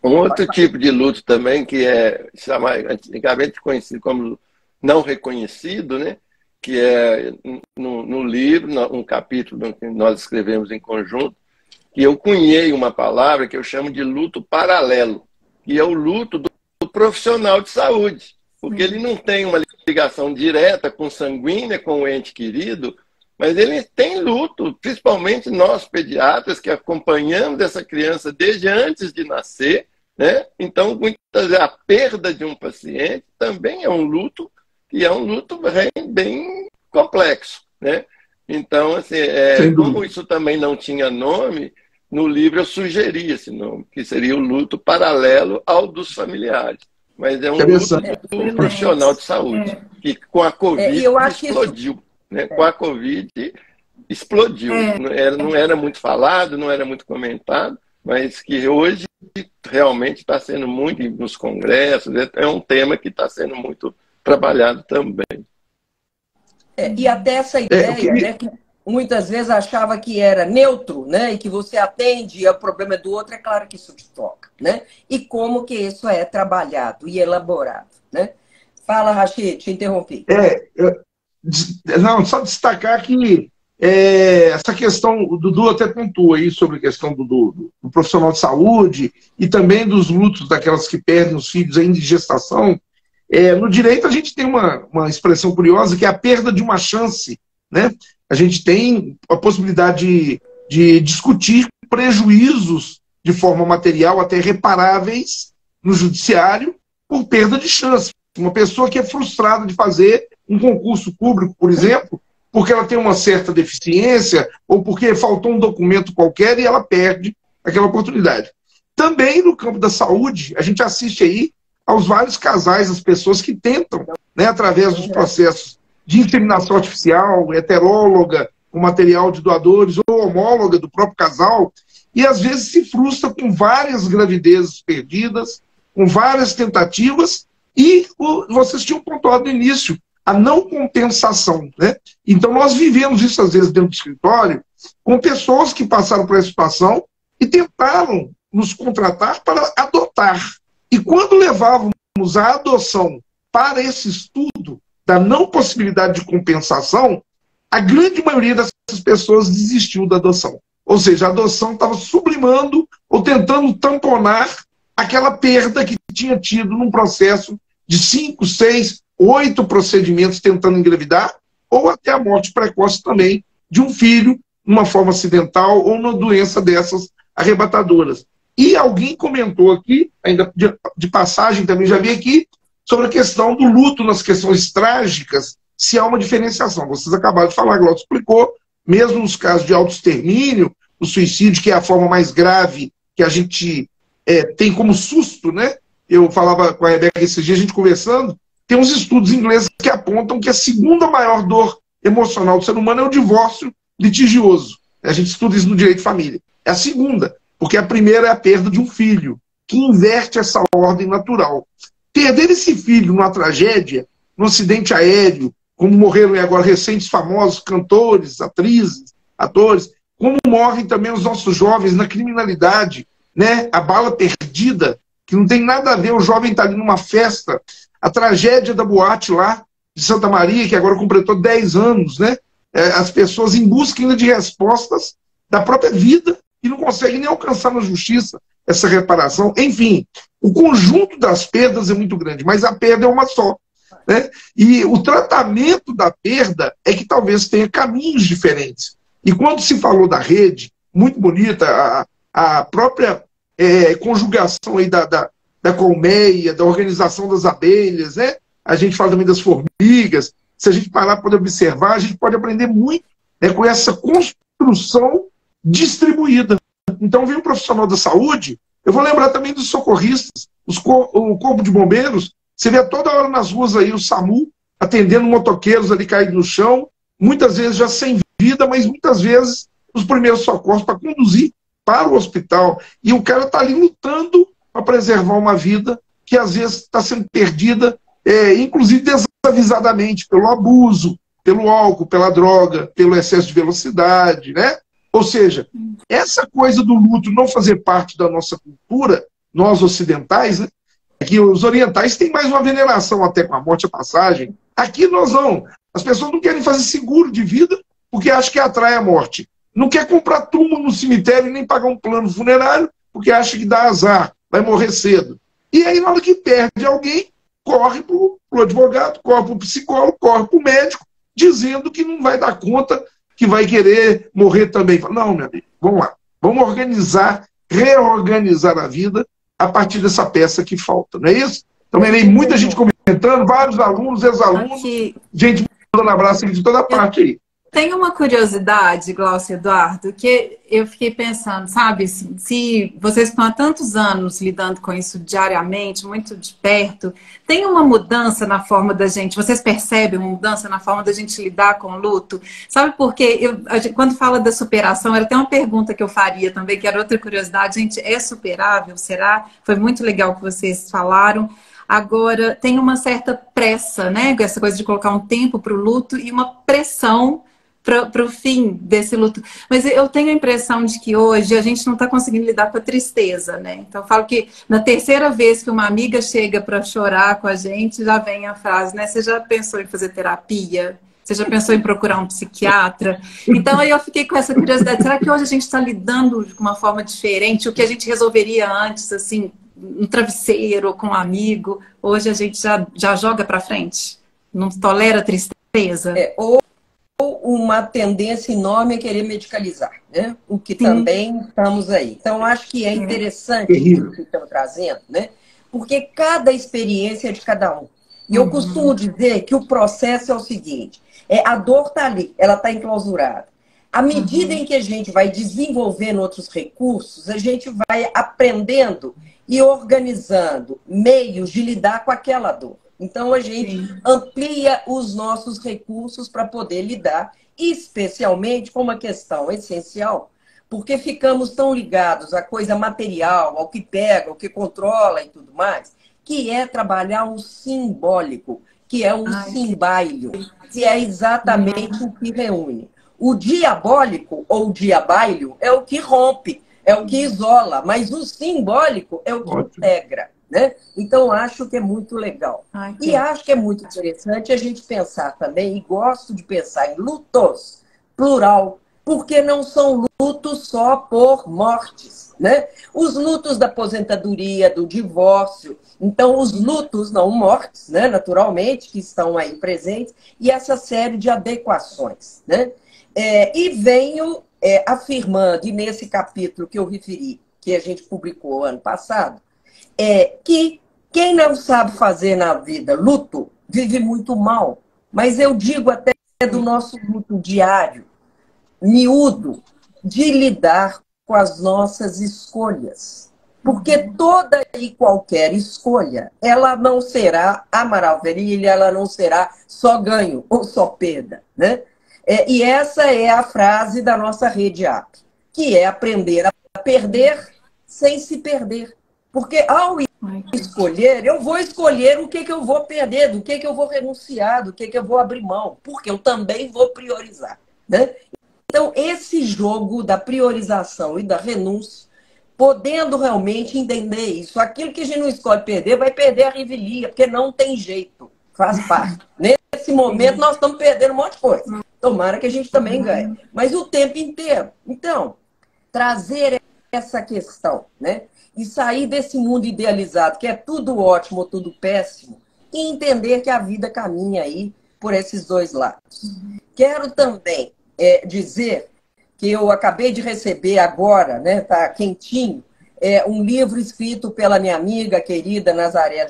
Speaker 4: Um outro tipo de luto também, que é antigamente conhecido como não reconhecido, né? Que é no livro, um capítulo que nós escrevemos em conjunto, que eu cunhei uma palavra que eu chamo de luto paralelo, que é o luto do profissional de saúde, porque ele não tem uma ligação direta consanguínea com o ente querido, mas ele tem luto, principalmente nós pediatras que acompanhamos essa criança desde antes de nascer, né? Então, muitas vezes, a perda de um paciente também é um luto, e é um luto bem complexo, né? Então, assim, como isso também não tinha nome, no livro eu sugeri esse nome, que seria o luto paralelo ao dos familiares. Mas é um luto do profissional de saúde, que com a Covid explodiu. Né? Com a Covid explodiu. Não era muito falado, não era muito comentado, mas que hoje realmente está sendo muito nos congressos, é um tema que está sendo muito trabalhado também.
Speaker 3: E até essa ideia, né, que muitas vezes achava que era neutro, né, e que você atende e o problema do outro, é claro que isso te toca, né? E como que isso é trabalhado e elaborado, né? Fala, Rachid, te interrompi.
Speaker 1: Não, só destacar que essa questão, o Dudu até pontua aí sobre a questão do profissional de saúde e também dos lutos daquelas que perdem os filhos ainda em gestação. No direito a gente tem uma expressão curiosa que é a perda de uma chance, né? A gente tem a possibilidade de discutir prejuízos de forma material até reparáveis no judiciário por perda de chance. Uma pessoa que é frustrada de fazer um concurso público, por exemplo, porque ela tem uma certa deficiência ou porque faltou um documento qualquer e ela perde aquela oportunidade. Também no campo da saúde, a gente assiste aí aos vários casais, as pessoas que tentam, né, através dos processos de inseminação artificial, heteróloga, com material de doadores, ou homóloga do próprio casal, e às vezes se frustra com várias gravidezes perdidas, com várias tentativas, e vocês tinham pontuado no início, a não compensação, né? Então nós vivemos isso às vezes dentro do escritório, com pessoas que passaram por essa situação e tentaram nos contratar para adotar. E quando levávamos a adoção para esse estudo da não possibilidade de compensação, a grande maioria dessas pessoas desistiu da adoção. Ou seja, a adoção estava sublimando ou tentando tamponar aquela perda que tinha tido num processo de 5, 6, 8 procedimentos tentando engravidar, ou até a morte precoce também de um filho, numa forma acidental ou numa doença dessas arrebatadoras. E alguém comentou aqui, ainda de passagem também já vi aqui, sobre a questão do luto nas questões trágicas, se há uma diferenciação. Vocês acabaram de falar, Glaucio explicou, mesmo nos casos de autoextermínio, o suicídio, que é a forma mais grave que a gente tem como susto, né? Eu falava com a Rebeca esses dias, a gente conversando, Tem uns estudos ingleses que apontam que a segunda maior dor emocional do ser humano é o divórcio litigioso. A gente estuda isso no direito de família. É a segunda, porque a primeira é a perda de um filho, que inverte essa ordem natural. Perder esse filho numa tragédia, num acidente aéreo, como morreram agora recentes famosos cantores, atrizes, atores, como morrem também os nossos jovens na criminalidade, né? A bala perdida, que não tem nada a ver, o jovem está ali numa festa, a tragédia da boate lá de Santa Maria, que agora completou 10 anos, né? As pessoas em busca ainda de respostas da própria vida e não conseguem nem alcançar na justiça essa reparação. Enfim, o conjunto das perdas é muito grande, mas a perda é uma só, né? E o tratamento da perda é que talvez tenha caminhos diferentes. E quando se falou da rede, muito bonita, a própria conjugação aí da colmeia, da organização das abelhas, né? A gente fala também das formigas. Se a gente parar para poder observar, a gente pode aprender muito, né, com essa construção distribuída. Então, vem um profissional da saúde, eu vou lembrar também dos socorristas, o Corpo de Bombeiros, você vê toda hora nas ruas aí o SAMU atendendo motoqueiros ali caídos no chão, muitas vezes já sem vida, mas muitas vezes os primeiros socorros para conduzir para o hospital. E o cara está ali lutando para preservar uma vida que às vezes está sendo perdida, inclusive desavisadamente, pelo abuso, pelo álcool, pela droga, pelo excesso de velocidade, né? Ou seja, essa coisa do luto não fazer parte da nossa cultura, nós ocidentais, né? Que os orientais têm mais uma veneração até com a morte, a passagem. Aqui nós não. As pessoas não querem fazer seguro de vida porque acham que atrai a morte. Não quer comprar túmulo no cemitério e nem pagar um plano funerário porque acha que dá azar, vai morrer cedo. E aí, na hora que perde alguém, corre para o advogado, corre para o psicólogo, corre para o médico, dizendo que não vai dar conta, que vai querer morrer também. Não, meu amigo, vamos lá. Vamos organizar, reorganizar a vida a partir dessa peça que falta, não é isso? Também tem muita gente comentando, vários alunos, ex-alunos, gente dando abraço de toda parte aí.
Speaker 2: Tem uma curiosidade, Glaucio Eduardo, que eu fiquei pensando, sabe, se vocês estão há tantos anos lidando com isso diariamente, muito de perto, tem uma mudança na forma da gente, vocês percebem uma mudança na forma da gente lidar com o luto? Sabe por quê? Quando fala da superação, era até uma pergunta que eu faria também, que era outra curiosidade, gente, é superável, será? Foi muito legal que vocês falaram. Agora, tem uma certa pressa, né? Essa coisa de colocar um tempo para o luto e uma pressão para o fim desse luto. Mas eu tenho a impressão de que hoje a gente não está conseguindo lidar com a tristeza, né? Então eu falo que na terceira vez que uma amiga chega para chorar com a gente, já vem a frase, né? Você já pensou em fazer terapia? Você já pensou em procurar um psiquiatra? Então aí eu fiquei com essa curiosidade. Será que hoje a gente está lidando de uma forma diferente? O que a gente resolveria antes, assim, um travesseiro ou com um amigo, hoje a gente já joga para frente? Não tolera a tristeza?
Speaker 3: Ou uma tendência enorme a querer medicalizar, né? O que também estamos aí. Então, acho que é interessante isso que estamos trazendo, né? Porque cada experiência é de cada um. E eu costumo dizer que o processo é o seguinte, a dor está ali, ela está enclausurada. À medida em que a gente vai desenvolvendo outros recursos, a gente vai aprendendo e organizando meios de lidar com aquela dor. Então, a gente amplia os nossos recursos para poder lidar, especialmente com uma questão essencial, porque ficamos tão ligados à coisa material, ao que pega, ao que controla e tudo mais, que é trabalhar o simbólico, que é o simbailho, que é exatamente o que reúne. O diabólico ou diabailho é o que rompe, é o que isola, mas o simbólico é o que integra. Né? Então, acho que é muito legal. E acho que é muito interessante a gente pensar também, e gosto de pensar em lutos, plural, porque não são lutos só por mortes. Né? Os lutos da aposentadoria, do divórcio, então os lutos, não mortes, né? Naturalmente, que estão aí presentes, e essa série de adequações. Né? E venho afirmando, e nesse capítulo que eu referi, que a gente publicou ano passado, que quem não sabe fazer na vida luto, vive muito mal. Mas eu digo até do nosso luto diário, miúdo, de lidar com as nossas escolhas. Porque toda e qualquer escolha, ela não será a maravilha, ela não será só ganho ou só perda, né? E essa é a frase da nossa rede AP, que é aprender a perder sem se perder. Porque ao escolher, eu vou escolher o que eu vou perder, do que eu vou renunciar, do que eu vou abrir mão, porque eu também vou priorizar, né? Então, esse jogo da priorização e da renúncia, podendo realmente entender isso, aquilo que a gente não escolhe perder, vai perder a revelia, porque não tem jeito, faz parte. Nesse momento, nós estamos perdendo um monte de coisa. Tomara que a gente também ganhe, mas o tempo inteiro. Então, trazer essa questão, né? E sair desse mundo idealizado, que é tudo ótimo ou tudo péssimo, e entender que a vida caminha aí por esses dois lados. Quero também dizer que eu acabei de receber agora, né, tá quentinho, um livro escrito pela minha amiga querida Nazaré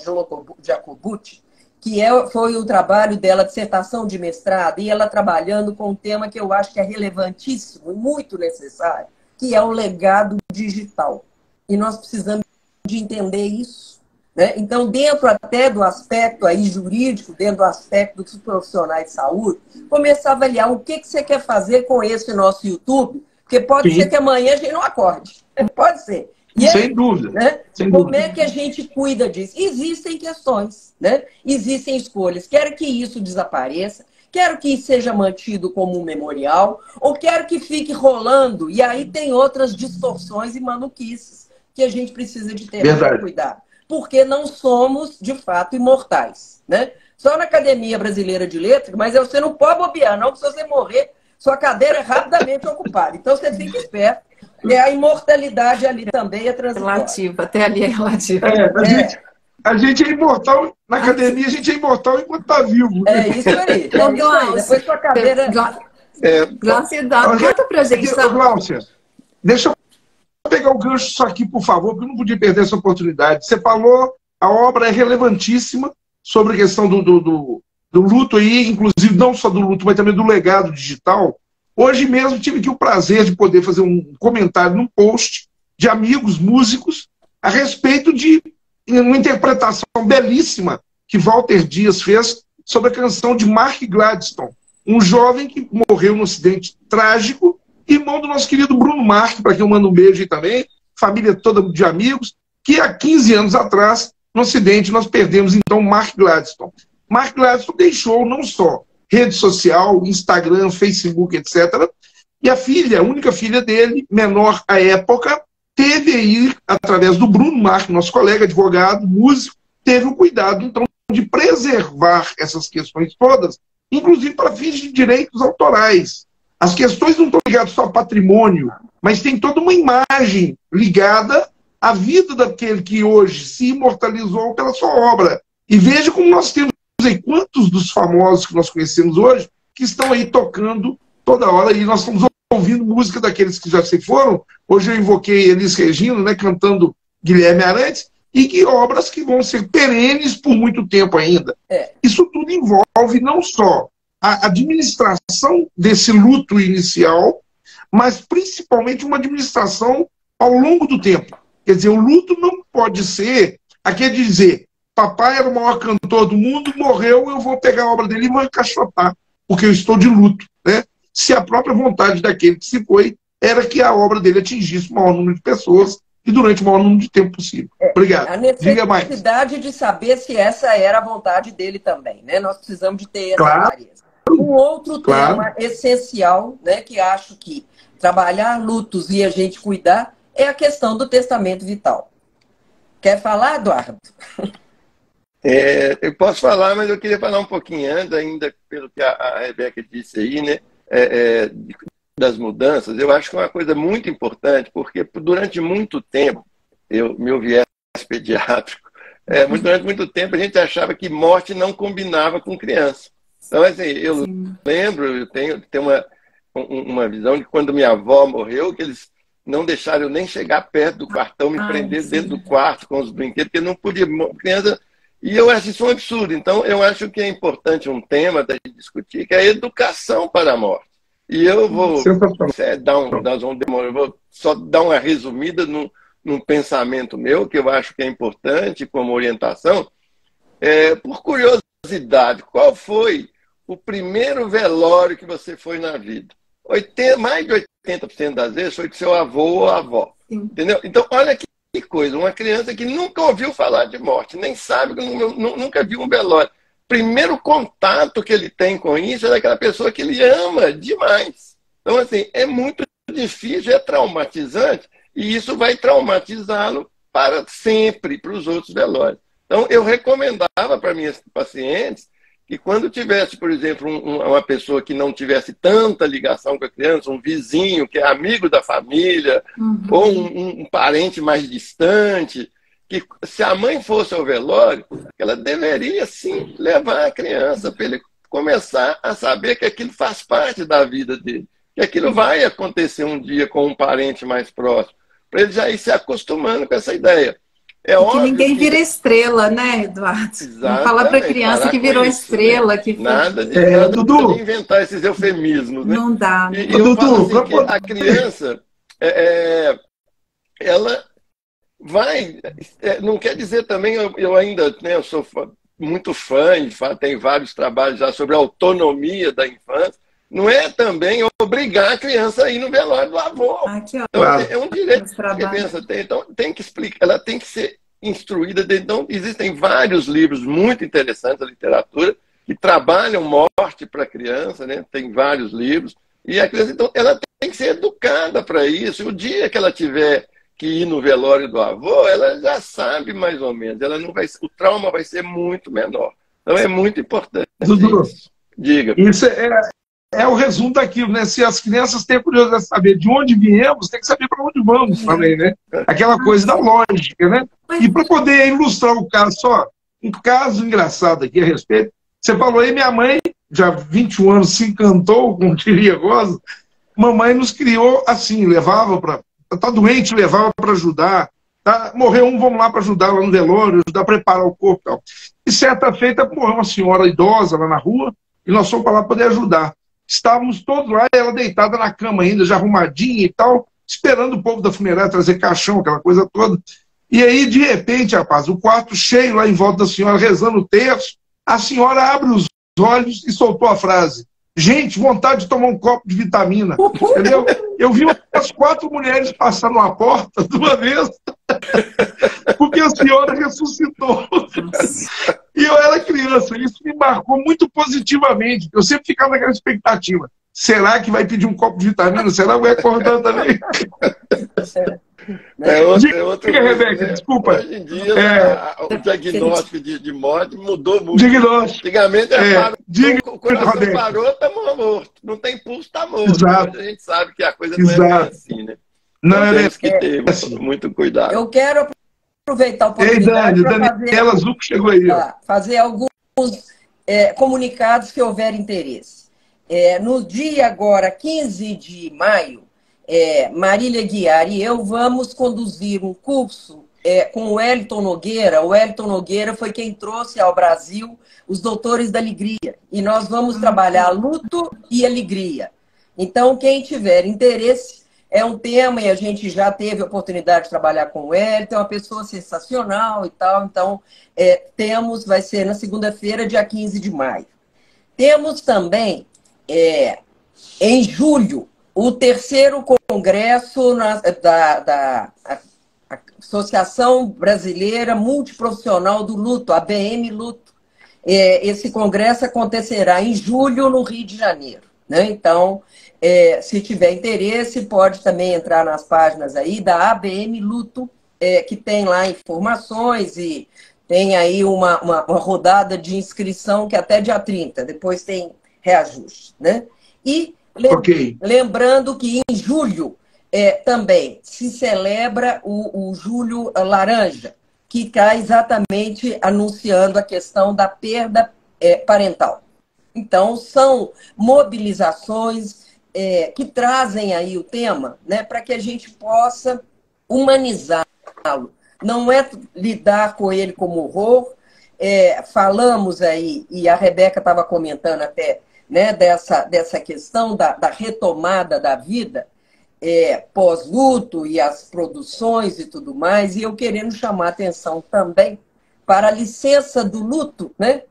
Speaker 3: Jacobucci, que foi o trabalho dela, dissertação de mestrado, e ela trabalhando com um tema que eu acho que é relevantíssimo e muito necessário, que é o legado digital. E nós precisamos de entender isso, né? Então, dentro até do aspecto aí jurídico, dentro do aspecto dos profissionais de saúde, começar a avaliar o que você quer fazer com esse nosso YouTube, porque pode ser que amanhã a gente não acorde. Pode ser. E
Speaker 1: sem dúvida.
Speaker 3: Né?
Speaker 1: Sem
Speaker 3: Como
Speaker 1: dúvida.
Speaker 3: é que a gente cuida disso? Existem questões, né? Existem escolhas. Quero que isso desapareça, quero que seja mantido como um memorial, ou quero que fique rolando, e aí tem outras distorções e maluquices que a gente precisa de ter muito cuidado. Porque não somos, de fato, imortais, né? Só na Academia Brasileira de Letras, mas você não pode bobear, não, porque se você morrer, sua cadeira é rapidamente ocupada. Então, você fica esperto. E a imortalidade ali também é transitória.
Speaker 2: Relativa, até ali é relativa.
Speaker 1: A gente é imortal, na academia a gente é imortal enquanto está vivo.
Speaker 3: É isso aí. É isso aí. Depois sua cadeira...
Speaker 2: Glaucia, conta pra gente.
Speaker 1: Glaucia, deixa eu pegar o gancho só aqui, por favor, porque eu não podia perder essa oportunidade. Você falou, a obra é relevantíssima sobre a questão do luto aí, inclusive não só do luto, mas também do legado digital. Hoje mesmo tive aqui o prazer de poder fazer um comentário num post de amigos músicos a respeito de uma interpretação belíssima que Walter Dias fez sobre a canção de Mark Gladstone, um jovem que morreu num acidente trágico, irmão do nosso querido Bruno Mark, para quem eu mando um beijo aí também, família toda de amigos, que há 15 anos atrás, no acidente, nós perdemos então Mark Gladstone. Mark Gladstone deixou não só rede social, Instagram, Facebook, etc. E a filha, a única filha dele, menor à época, teve aí, através do Bruno Mark, nosso colega, advogado, músico, teve o cuidado, então, de preservar essas questões todas, inclusive para fins de direitos autorais. As questões não estão ligadas só ao patrimônio, mas tem toda uma imagem ligada à vida daquele que hoje se imortalizou pela sua obra. E veja como nós temos aí quantos dos famosos que nós conhecemos hoje que estão aí tocando toda hora, e nós estamos ouvindo música daqueles que já se foram. Hoje eu invoquei Elis Regina, né, cantando Guilherme Arantes, e que obras que vão ser perenes por muito tempo ainda. Isso tudo envolve não só a administração desse luto inicial, mas principalmente uma administração ao longo do tempo. Quer dizer, o luto não pode ser aquele de dizer, papai era o maior cantor do mundo, morreu, eu vou pegar a obra dele e vou encaixotar, porque eu estou de luto, né? Se a própria vontade daquele que se foi era que a obra dele atingisse o maior número de pessoas e durante o maior número de tempo possível. Obrigado.
Speaker 3: A necessidade de saber se essa era a vontade dele também, né? Nós precisamos de ter essa clareza. Um outro tema essencial, né, que acho que trabalhar lutos e a gente cuidar, é a questão do testamento vital. Quer falar, Eduardo?
Speaker 4: Eu posso falar, mas eu queria falar um pouquinho antes, ainda pelo que a Rebeca disse aí, né? Das mudanças. Eu acho que é uma coisa muito importante, porque durante muito tempo, meu viés pediátrico, durante muito tempo a gente achava que morte não combinava com criança. Então, assim, eu lembro, eu tenho uma visão de quando minha avó morreu, que eles não deixaram eu nem chegar perto do quartão, me prender dentro do quarto com os brinquedos, porque não podia, criança. E eu acho isso um absurdo. Então, eu acho que é importante um tema da gente discutir, que é a educação para a morte. E eu vou só dar uma resumida num pensamento meu, que eu acho que é importante como orientação, por curiosidade, qual foi o primeiro velório que você foi na vida? Mais de 80% das vezes foi do seu avô ou avó. Sim. Entendeu? Então, olha que coisa, uma criança que nunca ouviu falar de morte, nem sabe, nunca viu um velório. Primeiro contato que ele tem com isso é daquela pessoa que ele ama demais. Então, assim, é muito difícil, é traumatizante, e isso vai traumatizá-lo para sempre, para os outros velórios. Então, eu recomendava para minhas pacientes que quando tivesse, por exemplo, uma pessoa que não tivesse tanta ligação com a criança, um vizinho que é amigo da família, ou um parente mais distante, que se a mãe fosse ao velório, ela deveria sim levar a criança para ele começar a saber que aquilo faz parte da vida dele, que aquilo vai acontecer um dia com um parente mais próximo, para ele já ir se acostumando com essa ideia. É óbvio
Speaker 2: que ninguém vira estrela, né, Eduardo? Não fala para a criança que virou estrela. Que
Speaker 4: nada de inventar esses eufemismos. Né?
Speaker 2: Não dá.
Speaker 4: E eu falo assim, que a criança, ela vai... não quer dizer também, eu ainda eu sou muito fã, tem vários trabalhos já sobre a autonomia da infância, não é também obrigar a criança a ir no velório do avô.
Speaker 2: Aqui, ó.
Speaker 4: Então, é um direito que a criança tem. Então, tem que explicar, ela tem que ser instruída. Então, existem vários livros muito interessantes da literatura que trabalham morte para a criança, né? Tem vários livros. E a criança, então, ela tem que ser educada para isso. E o dia que ela tiver que ir no velório do avô, ela já sabe mais ou menos. Ela não vai, o trauma vai ser muito menor. Então, é muito importante.
Speaker 1: Dudu,
Speaker 4: diga.
Speaker 1: Isso é o resumo daquilo, né? Se as crianças têm curiosidade de saber de onde viemos, tem que saber para onde vamos também, né? Aquela coisa da lógica, né? E para poder ilustrar o caso, só um caso engraçado aqui a respeito. Você falou aí, minha mãe, já 21 anos, se encantou, como diria Rosa. Mamãe nos criou assim, levava para... Tá doente, levava para ajudar. Tá? Morreu um, vamos lá para ajudar lá no velório, ajudar a preparar o corpo e tal. E certa feita, morreu uma senhora idosa lá na rua, e nós fomos para lá poder ajudar. Estávamos todos lá, ela deitada na cama ainda, já arrumadinha e tal, esperando o povo da funerária trazer caixão, aquela coisa toda. E aí, de repente, rapaz, o quarto cheio lá em volta da senhora, rezando o terço, a senhora abre os olhos e soltou a frase: gente, vontade de tomar um copo de vitamina. Entendeu? Eu vi umas 4 mulheres passando na porta de uma vez, porque a senhora ressuscitou. E eu era criança, isso me marcou muito positivamente. Eu sempre ficava naquela expectativa. Será que vai pedir um copo de vitamina? Será que vai acordar também?
Speaker 4: Diga,
Speaker 1: Rebeca, desculpa.
Speaker 4: Hoje em dia, o diagnóstico de morte mudou muito.
Speaker 1: Diagnóstico.
Speaker 4: Antigamente, o coração parou, está morto. Não tem pulso, está morto. Exato. Hoje a gente sabe que a coisa não é bem assim, né?
Speaker 1: Não é
Speaker 4: temos que ter muito cuidado.
Speaker 3: Eu quero aproveitar a oportunidade para
Speaker 1: Daniela Zucco chegou aí,
Speaker 3: fazer alguns comunicados que houver interesse. No dia agora, 15 de maio, Marília Guiar e eu vamos conduzir um curso com o Wellington Nogueira. O Wellington Nogueira foi quem trouxe ao Brasil os Doutores da Alegria. E nós vamos trabalhar luto e alegria. Então, quem tiver interesse, é um tema, e a gente já teve a oportunidade de trabalhar com o Wellington, é uma pessoa sensacional e tal. Então, vai ser na segunda-feira, dia 15 de maio. Temos também, em julho, o 3º congresso da Associação Brasileira Multiprofissional do Luto, ABM Luto. Esse congresso acontecerá em julho, no Rio de Janeiro. Né? Então, se tiver interesse, pode também entrar nas páginas aí da ABM Luto, que tem lá informações e tem aí uma rodada de inscrição que até dia 30, depois tem reajuste. Né? E lembrando que em julho também se celebra o Julho Laranja, que está exatamente anunciando a questão da perda parental. Então, são mobilizações que trazem aí o tema, né, para que a gente possa humanizá-lo. Não é lidar com ele como horror. Falamos aí, e a Rebeca estava comentando até, né, dessa questão da retomada da vida. pós-luto e as produções e tudo mais, e eu querendo chamar a atenção também para a licença do luto, né?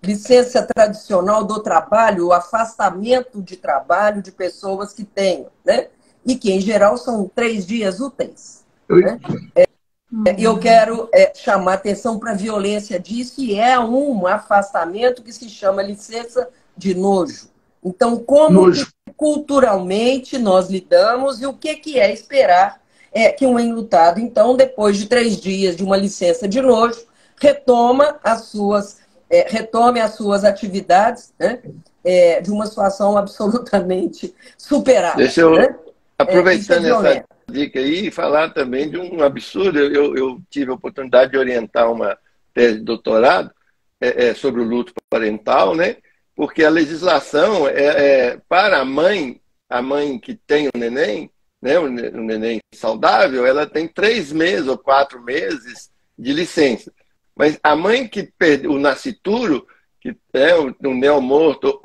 Speaker 3: Licença tradicional do trabalho, o afastamento de trabalho de pessoas que tenham, né? E que, em geral, são 3 dias úteis. Né? Eu quero chamar atenção para a violência disso, e é um afastamento que se chama licença de nojo. Então, como que, culturalmente nós lidamos e o que é esperar que um enlutado, então, depois de 3 dias de uma licença de nojo, retome as suas atividades, né? De uma situação absolutamente superada.
Speaker 4: Deixa eu,
Speaker 3: né?
Speaker 4: aproveitando essa dica aí, falar também de um absurdo. Eu tive a oportunidade de orientar uma tese de doutorado sobre o luto parental, né? Porque a legislação para a mãe que tem um neném, né? Um neném saudável, ela tem 3 meses ou 4 meses de licença. Mas a mãe que perdeu o nascituro, que é um neomorto,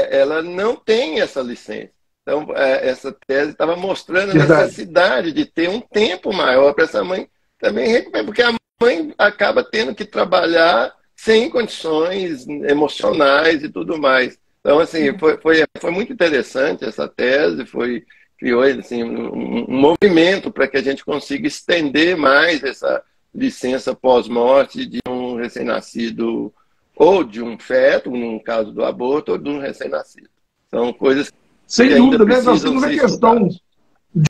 Speaker 4: ela não tem essa licença. Então, essa tese estava mostrando a necessidade de ter um tempo maior para essa mãe também recuperar, porque a mãe acaba tendo que trabalhar sem condições emocionais e tudo mais. Então, assim, foi muito interessante essa tese, criou assim, um movimento para que a gente consiga estender mais essa licença pós-morte de um recém-nascido, ou de um feto, no caso do aborto, ou de um recém-nascido. São coisas que
Speaker 1: sem dúvida, né? Nós temos a questão de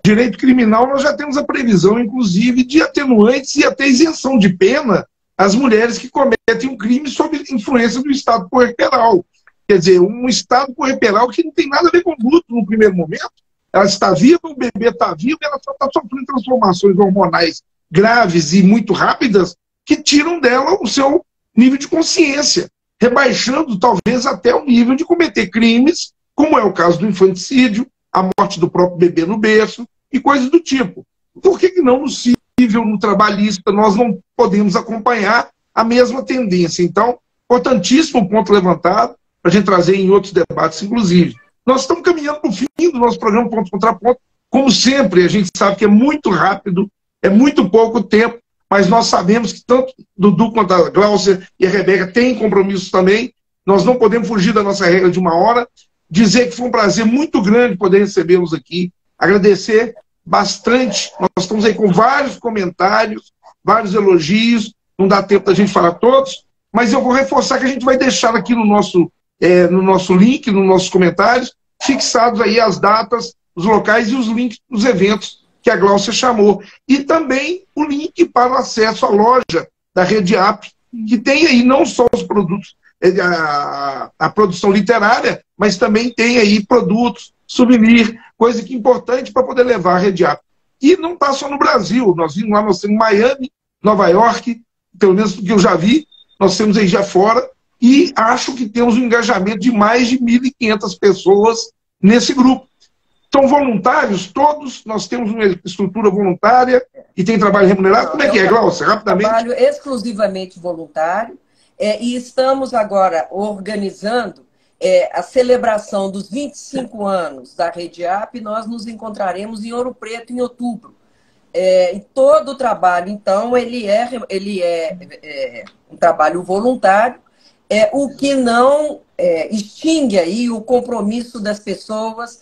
Speaker 1: direito criminal, nós já temos a previsão, inclusive, de atenuantes e até isenção de pena às mulheres que cometem um crime sob influência do estado puerperal. Quer dizer, um estado puerperal que não tem nada a ver com luto no primeiro momento. Ela está viva, o bebê está vivo, ela só está sofrendo transformações hormonais graves e muito rápidas que tiram dela o seu nível de consciência, rebaixando talvez até o nível de cometer crimes, como é o caso do infanticídio, a morte do próprio bebê no berço e coisas do tipo. Por que não no civil, no trabalhista, nós não podemos acompanhar a mesma tendência? Então, importantíssimo ponto levantado, para a gente trazer em outros debates, inclusive. Nós estamos caminhando para o fim do nosso programa Ponto Contra Ponto. Como sempre, a gente sabe que é muito rápido, é muito pouco tempo, mas nós sabemos que tanto Dudu quanto a Gláucia e a Rebeca têm compromissos também. Nós não podemos fugir da nossa regra de 1 hora. Dizer que foi um prazer muito grande poder recebê-los aqui. Agradecer bastante. Nós estamos aí com vários comentários, vários elogios. Não dá tempo da gente falar todos, mas eu vou reforçar que a gente vai deixar aqui no nosso link, nos nossos comentários, fixados aí as datas, os locais e os links dos eventos que a Gláucia chamou. E também o link para o acesso à loja da Rede AP, que tem aí não só os produtos, a produção literária, mas também tem aí produtos, souvenir, coisa que é importante para poder levar a Rede AP. E não está só no Brasil, nós vimos lá, nós temos Miami, Nova York, pelo menos do que eu já vi, nós temos aí já fora, e acho que temos um engajamento de mais de 1.500 pessoas nesse grupo. São voluntários todos, nós temos uma estrutura voluntária e tem trabalho remunerado. Como é que é, Gláucia? Rapidamente.
Speaker 3: Trabalho exclusivamente voluntário, e estamos agora organizando a celebração dos 25 anos da Rede AP. Nós nos encontraremos em Ouro Preto em outubro. E todo o trabalho, então, ele é um trabalho voluntário, o que não extingue aí o compromisso das pessoas,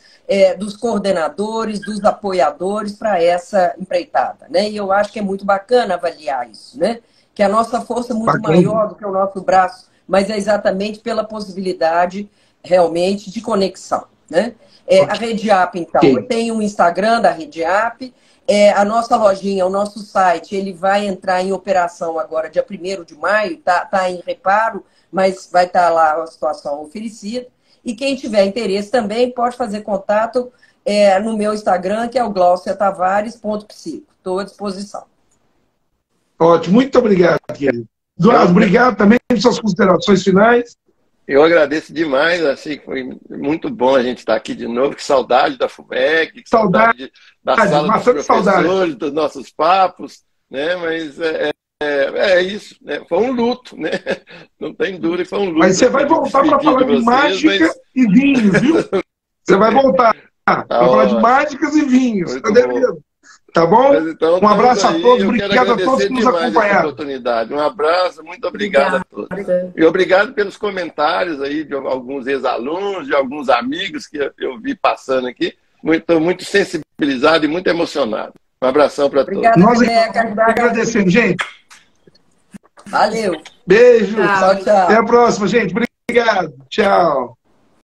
Speaker 3: dos coordenadores, dos apoiadores para essa empreitada, né? E eu acho que é muito bacana avaliar isso, né? Que a nossa força é muito maior do que o nosso braço, mas é exatamente pela possibilidade realmente de conexão, né? A Rede AP, então, tem um Instagram da Rede AP, a nossa lojinha, o nosso site, ele vai entrar em operação agora, dia 1º de maio, tá em reparo, mas vai estar lá a situação oferecida. E quem tiver interesse também pode fazer contato no meu Instagram, que é o glauciatavares.psico. Estou à disposição.
Speaker 1: Ótimo, muito obrigado, querido. Eduardo, obrigado também por suas considerações finais.
Speaker 4: Eu agradeço demais, assim, foi muito bom a gente estar aqui de novo. Que saudade da FUMEC, que saudade da sala dos professores, dos nossos papos, né? Mas é isso, né? Foi um luto, né? Não tem dúvida que foi um luto.
Speaker 1: Mas você vai voltar para falar de mágica e vinho, viu? Você vai voltar. Para falar de mágicas e vinhos. Tá devendo. Tá bom?
Speaker 4: Então,
Speaker 1: um abraço a todos, obrigado a todos que nos acompanharam.
Speaker 4: Oportunidade. Um abraço, muito obrigado a todos. E obrigado pelos comentários aí de alguns ex-alunos, de alguns amigos que eu vi passando aqui. Estou muito sensibilizado e muito emocionado. Um abração para todos.
Speaker 1: Nós agradecemos, gente.
Speaker 3: Valeu.
Speaker 1: Beijo.
Speaker 3: Tchau, tchau.
Speaker 1: Até a próxima, gente. Obrigado. Tchau.